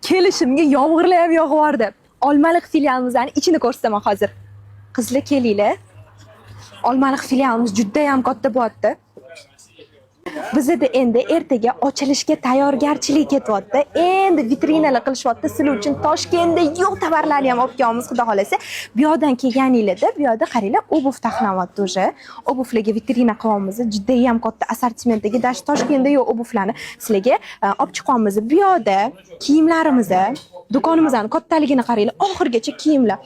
kelishimga yomg'irlar ham yog'ib Olmaliq filialimizning ichini ko'rsataman hozir. Qizlar kelinglar. Olmaliq filialimiz juda ham katta bo'lyapti. Bizda endi ertaga ochilishga tayyorgarchilik ketyapti. Endi vitrinalar qilishyapti. Sizlar uchun Toshkentda yo'q tovarlarni ham olib kelamiz, xudo xolasa. Bu yoqdan kelganinglarda, bu yoqda qaranglar, obuv taxlanyapti o'sha. Obuvlarga vitrina qilamiz. Juda ham katta assortimentdagi dash Toshkentda yo'q obuvlarni sizlarga olib chiqamiz. Bu yoqda kiyimlarimizni do'konimizning kattaligini qaranglar, oxirgacha kiyimlar.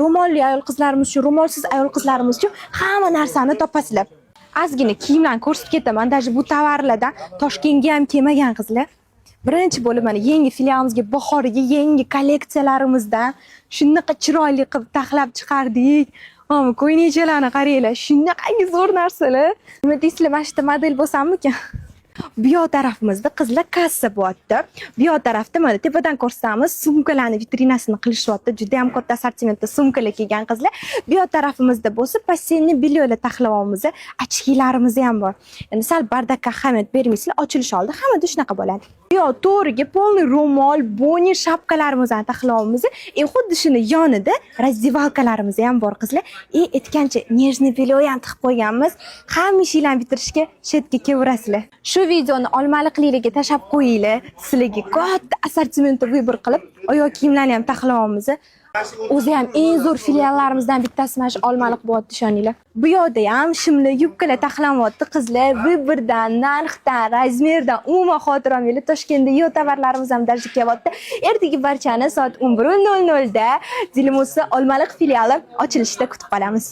Ro'molli ayol qizlarimiz uchun, ro'molsiz ayol qizlarimiz uchun hamma narsani topasizlar. Ozgina kiyimlarni ko'rsatib ketaman. Даже bu tovarlardan Toshkentga ham kelmagan qizlar. Birinchi bo'lib mana yangi filialimizga bahoriga yangi kolleksiyalarimizdan shunaqa chiroyli qilib taxlab chiqardik. Ko'ynechalarni qaranglar, shunaqangi zo'r narsalar. Nima deysizlar, mana shu model bo'lsammikan? Bu yoq tarafimizda qizlar kassa bo'lyapti. Bu yoq tarafda mana tepadan ko'rsatamiz, sumkalarni vitrinasini qilishyapti. Juda ham katta assortimentda sumkalar kelgan qizlar. Bu yoq tarafimizda bo'lsa, basseynni bilyolar taxlayapmiz. Ochkilarimiz ham bor. Endi sal bardakka ahamiyat bermaysizlar, ochilish oldi hammada shunaqa bo'ladi. Bu yoq to'riga polniy ro'mol, boni shapkalarimizni taxlayapmiz. Xuddi shuni yonida razdivalkalarimiz ham bor qizlar. Aytgancha nejniy bilyo ham tiqib qo'yganmiz. Hamma ishinglarni bitirishga chetga kelaverasizlar. Shu videoni olmaliqliklarga tashab qo'yinglar. Sizlarga katta assortimentni vыбор qilib, oyoq kiyimlarni ham taxlayapmiz. O'zi ham eng zo'r filiallarimizdan bittasi mana shu Olmaliq bo'lyapti, ishoninglar. Bu yoqda ham shimli yubkalar taxlanyapti qizlar. Vыборdan, narxdan, razmerdan umuman xotiramanglar. Toshkentda yo'q tovarlarimiz ham darja kelyapti. Ertaga barchani soat 11:00 da Zilmusa Olmaliq filiali ochilishida kutib qolamiz.